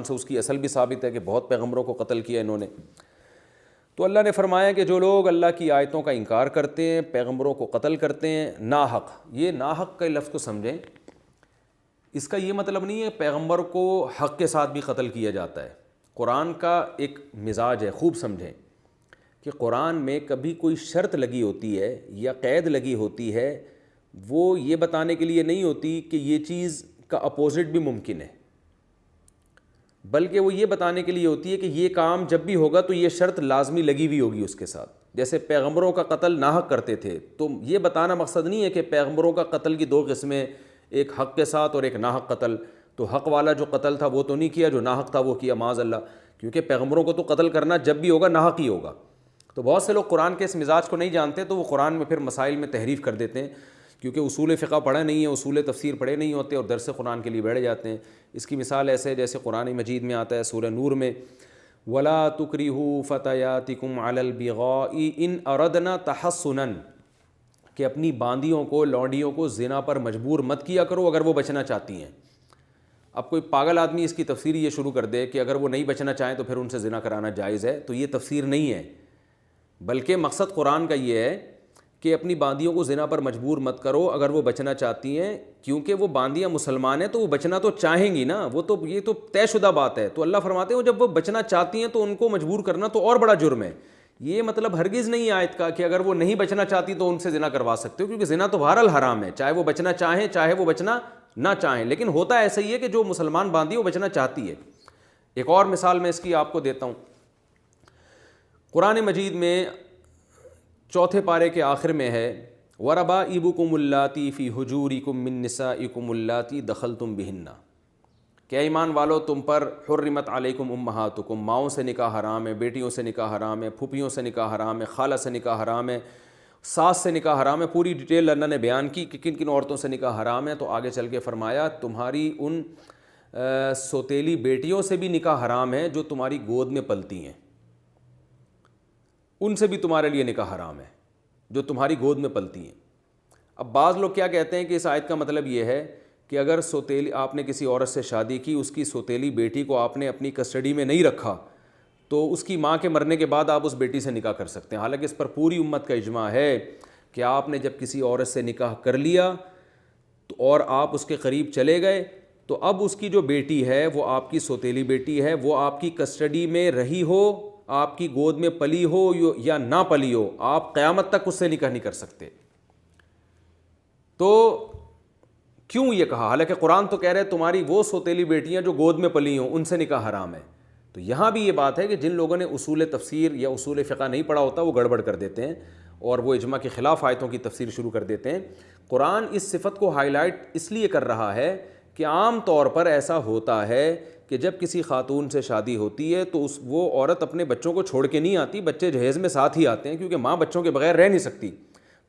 سے اس کی اصل بھی ثابت ہے کہ بہت پیغمبروں کو قتل کیا انہوں نے۔ تو اللہ نے فرمایا کہ جو لوگ اللہ کی آیتوں کا انکار کرتے ہیں، پیغمبروں کو قتل کرتے ہیں ناحق، یہ ناحق کے لفظ کو سمجھیں، اس کا یہ مطلب نہیں ہے پیغمبر کو حق کے ساتھ بھی قتل کیا جاتا ہے۔ قرآن کا ایک مزاج ہے، خوب سمجھیں کہ قرآن میں کبھی کوئی شرط لگی ہوتی ہے یا قید لگی ہوتی ہے، وہ یہ بتانے کے لیے نہیں ہوتی کہ یہ چیز کا اپوزٹ بھی ممکن ہے، بلکہ وہ یہ بتانے کے لیے ہوتی ہے کہ یہ کام جب بھی ہوگا تو یہ شرط لازمی لگی ہوئی ہوگی اس کے ساتھ۔ جیسے پیغمبروں کا قتل ناحق کرتے تھے، تو یہ بتانا مقصد نہیں ہے کہ پیغمبروں کا قتل کی دو قسمیں، ایک حق کے ساتھ اور ایک ناحق قتل۔ تو حق والا جو قتل تھا وہ تو نہیں کیا، جو ناحق تھا وہ کیا، معاذ اللہ، کیونکہ پیغمبروں کو تو قتل کرنا جب بھی ہوگا ناحق ہی ہوگا۔ تو بہت سے لوگ قرآن کے اس مزاج کو نہیں جانتے، تو وہ قرآن میں پھر مسائل میں تحریف کر دیتے ہیں، کیونکہ اصول فقہ پڑھے نہیں ہیں، اصول تفسیر پڑھے نہیں ہوتے، اور درس قرآن کے لیے بیٹھ جاتے ہیں۔ اس کی مثال ایسے جیسے قرآن مجید میں آتا ہے سورہ نور میں وَلَا تُكْرِهُوا فَتَيَاتِكُمْ عَلَى الْبِغَاءِ إِنْ أَرَدْنَا تَحَصُّنًا، کہ اپنی باندیوں کو، لونڈیوں کو زنا پر مجبور مت کیا کرو اگر وہ بچنا چاہتی ہیں۔ اب کوئی پاگل آدمی اس کی تفسیر یہ شروع کر دے کہ اگر وہ نہیں بچنا چاہیں تو پھر ان سے زنا کرانا جائز ہے، تو یہ تفسیر نہیں ہے، بلکہ مقصد قرآن کا یہ ہے کہ اپنی باندیوں کو زنا پر مجبور مت کرو اگر وہ بچنا چاہتی ہیں، کیونکہ وہ باندیاں مسلمان ہیں تو وہ بچنا تو چاہیں گی نا، وہ تو یہ تو طے شدہ بات ہے۔ تو اللہ فرماتے ہیں جب وہ بچنا چاہتی ہیں تو ان کو مجبور کرنا تو اور بڑا جرم ہے۔ یہ مطلب ہرگز نہیں آیت کا کہ اگر وہ نہیں بچنا چاہتی تو ان سے زنا کروا سکتے ہو، کیونکہ زنا تو بہرحال حرام ہے، چاہے وہ بچنا چاہیں چاہے وہ بچنا نہ چاہیں، لیکن ہوتا ایسا ہی ہے کہ جو مسلمان باندھی وہ بچنا چاہتی ہے۔ ایک اور مثال میں اس کی آپ کو دیتا ہوں، قرآن مجید میں چوتھے پارے کے آخر میں ہے وَرَبَائِبُكُمُ اللَّاتِي فِي حُجُورِكُم مِّن نِّسَائِكُمُ اللَّاتِي دَخَلْتُم بِهِنَّ، کہ ایمان والو تم پر حرمت علیکم امہاتکم، ماؤں سے نکاح حرام ہے، بیٹیوں سے نکاح حرام ہے، پھوپھیوں سے نکاح حرام ہے، خالہ سے نکاح حرام ہے، ساس سے نکاح حرام ہے۔ پوری ڈیٹیل اللہ نے بیان کی کہ کن کن عورتوں سے نکاح حرام ہے، تو آگے چل کے فرمایا تمہاری ان سوتیلی بیٹیوں سے بھی نکاح حرام ہے جو تمہاری گود میں پلتی ہیں، ان سے بھی تمہارے لیے نکاح حرام ہے جو تمہاری گود میں پلتی ہیں۔ اب بعض لوگ کیا کہتے ہیں کہ اس آیت کا مطلب یہ ہے کہ اگر سوتیلی آپ نے کسی عورت سے شادی کی، اس کی سوتیلی بیٹی کو آپ نے اپنی کسٹڈی میں نہیں رکھا، تو اس کی ماں کے مرنے کے بعد آپ اس بیٹی سے نکاح کر سکتے ہیں۔ حالانکہ اس پر پوری امت کا اجماع ہے کہ آپ نے جب کسی عورت سے نکاح کر لیا تو اور آپ اس کے قریب چلے گئے تو اب اس کی جو بیٹی ہے وہ آپ کی سوتیلی بیٹی ہے، وہ آپ کی کسٹڈی میں رہی ہو، آپ کی گود میں پلی ہو یا نہ پلی ہو، آپ قیامت تک اس سے نکاح نہیں کر سکتے۔ تو کیوں یہ کہا؟ حالانکہ قرآن تو کہہ رہے تمہاری وہ سوتیلی بیٹیاں جو گود میں پلی ہوں ان سے نکاح حرام ہے۔ تو یہاں بھی یہ بات ہے کہ جن لوگوں نے اصول تفسیر یا اصول فقہ نہیں پڑھا ہوتا وہ گڑبڑ کر دیتے ہیں اور وہ اجماع کے خلاف آیتوں کی تفسیر شروع کر دیتے ہیں۔ قرآن اس صفت کو ہائی لائٹ اس لیے کر رہا ہے کہ عام طور پر ایسا ہوتا ہے کہ جب کسی خاتون سے شادی ہوتی ہے تو وہ عورت اپنے بچوں کو چھوڑ کے نہیں آتی، بچے جہیز میں ساتھ ہی آتے ہیں، کیونکہ ماں بچوں کے بغیر رہ نہیں سکتی۔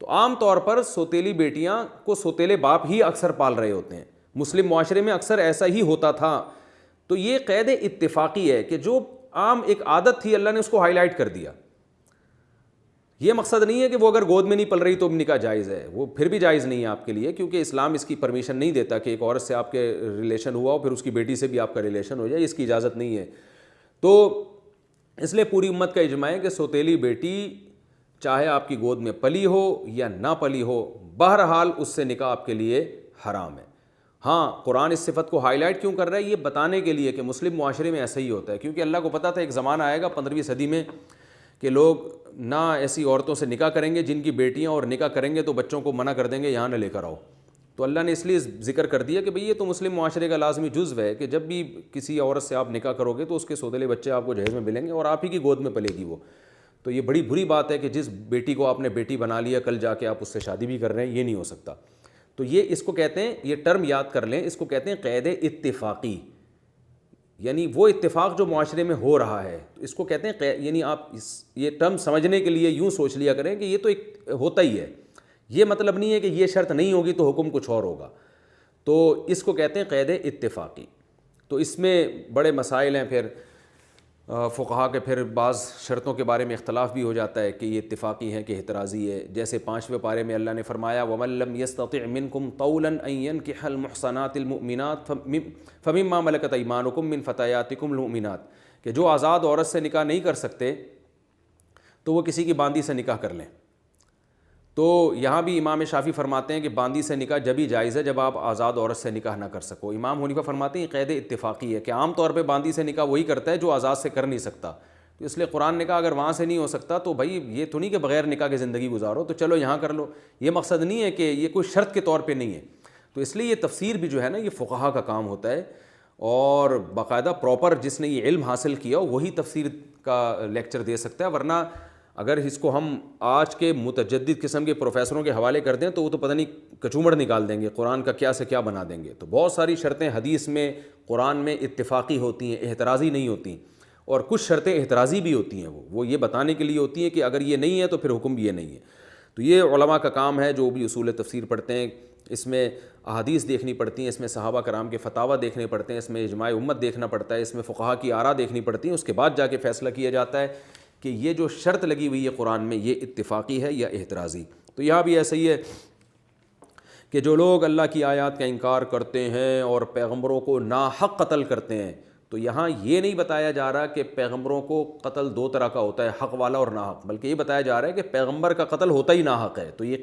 تو عام طور پر سوتیلی بیٹیاں کو سوتیلے باپ ہی اکثر پال رہے ہوتے ہیں، مسلم معاشرے میں اکثر ایسا ہی ہوتا تھا۔ تو یہ قید اتفاقی ہے کہ جو عام ایک عادت تھی اللہ نے اس کو ہائی لائٹ کر دیا۔ یہ مقصد نہیں ہے کہ وہ اگر گود میں نہیں پل رہی تو نکاح جائز ہے، وہ پھر بھی جائز نہیں ہے آپ کے لیے، کیونکہ اسلام اس کی پرمیشن نہیں دیتا کہ ایک عورت سے آپ کے ریلیشن ہوا ہو پھر اس کی بیٹی سے بھی آپ کا ریلیشن ہو جائے، اس کی اجازت نہیں ہے۔ تو اس لیے پوری امت کا اجماع ہے کہ سوتیلی بیٹی چاہے آپ کی گود میں پلی ہو یا نہ پلی ہو، بہرحال اس سے نکاح آپ کے لیے حرام ہے۔ ہاں، قرآن اس صفت کو ہائی لائٹ کیوں کر رہا ہے؟ یہ بتانے کے لیے کہ مسلم معاشرے میں ایسا ہی ہوتا ہے، کیونکہ اللہ کو پتہ تھا ایک زمانہ آئے گا 15ویں صدی میں کہ لوگ نہ ایسی عورتوں سے نکاح کریں گے جن کی بیٹیاں، اور نکاح کریں گے تو بچوں کو منع کر دیں گے یہاں نہ لے کر آؤ۔ تو اللہ نے اس لیے ذکر کر دیا کہ بھئی یہ تو مسلم معاشرے کا لازمی جزو ہے کہ جب بھی کسی عورت سے آپ نکاح کرو گے تو اس کے سوتیلے بچے آپ کو جہیز میں ملیں گے اور آپ ہی کی گود میں پلے گی وہ۔ تو یہ بڑی بری بات ہے کہ جس بیٹی کو آپ نے بیٹی بنا لیا کل جا کے آپ اس سے شادی بھی کر رہے ہیں، یہ نہیں ہو سکتا۔ تو یہ اس کو کہتے ہیں، یہ ٹرم یاد کر لیں، اس کو کہتے ہیں قید اتفاقی، یعنی وہ اتفاق جو معاشرے میں ہو رہا ہے اس کو کہتے ہیں یعنی آپ یہ ٹرم سمجھنے کے لیے یوں سوچ لیا کریں کہ یہ تو ایک ہوتا ہی ہے، یہ مطلب نہیں ہے کہ یہ شرط نہیں ہوگی تو حکم کچھ اور ہوگا۔ تو اس کو کہتے ہیں قید اتفاقی۔ تو اس میں بڑے مسائل ہیں، پھر فقہا کے پھر بعض شرطوں کے بارے میں اختلاف بھی ہو جاتا ہے کہ یہ اتفاقی ہے کہ احترازی ہے. جیسے 5ویں پارے میں اللہ نے فرمایا وَمَن لَّمْ يَسْتَطِعْ مِنكُمْ طَوْلًا أَن يَنكِحَ الْمُحْصَنَاتِ الْمُؤْمِنَاتِ فَمِمَّا مَلَكَتْ أَيْمَانُكُم مِّن فَتَيَاتِكُمُ الْمُؤْمِنَاتِ, کہ جو آزاد عورت سے نکاح نہیں کر سکتے تو وہ کسی کی باندی سے نکاح کر لیں. تو یہاں بھی امام شافعی فرماتے ہیں کہ باندی سے نکاح جب ہی جائز ہے جب آپ آزاد عورت سے نکاح نہ کر سکو. امام حنیفہ فرماتے ہیں قید اتفاقی ہے کہ عام طور پہ باندی سے نکاح وہی کرتا ہے جو آزاد سے کر نہیں سکتا. تو اس لیے قرآن نے کہا اگر وہاں سے نہیں ہو سکتا تو بھائی یہ تو نہیں کہ بغیر نکاح کے زندگی گزارو, تو چلو یہاں کر لو. یہ مقصد نہیں ہے کہ یہ کوئی شرط کے طور پہ نہیں ہے. تو اس لیے یہ تفسیر بھی جو ہے نا یہ فقہا کا کام ہوتا ہے, اور باقاعدہ پراپر جس نے یہ علم حاصل کیا وہی تفسیر کا لیکچر دے سکتا ہے. ورنہ اگر اس کو ہم آج کے متجدد قسم کے پروفیسروں کے حوالے کر دیں تو وہ تو پتہ نہیں کچومڑ نکال دیں گے, قرآن کا کیا سے کیا بنا دیں گے. تو بہت ساری شرطیں حدیث میں قرآن میں اتفاقی ہوتی ہیں, احترازی نہیں ہوتی, اور کچھ شرطیں احترازی بھی ہوتی ہیں. وہ یہ بتانے کے لیے ہوتی ہیں کہ اگر یہ نہیں ہے تو پھر حکم بھی یہ نہیں ہے. تو یہ علماء کا کام ہے جو بھی اصول تفسیر پڑھتے ہیں. اس میں احادیث دیکھنی پڑتی ہیں, اس میں صحابہ کرام کے فتاویٰ دیکھنے پڑتے ہیں, اس میں اجماع امت دیکھنا پڑتا ہے, اس میں فقہا کی آراء دیکھنی پڑتی ہیں. اس کے بعد جا کے فیصلہ کیا جاتا ہے کہ یہ جو شرط لگی ہوئی ہے قرآن میں یہ اتفاقی ہے یا احترازی. تو یہاں بھی ایسا ہی ہے کہ جو لوگ اللہ کی آیات کا انکار کرتے ہیں اور پیغمبروں کو ناحق قتل کرتے ہیں, تو یہاں یہ نہیں بتایا جا رہا کہ پیغمبروں کو قتل دو طرح کا ہوتا ہے, حق والا اور ناحق, بلکہ یہ بتایا جا رہا ہے کہ پیغمبر کا قتل ہوتا ہی ناحق ہے. تو یہ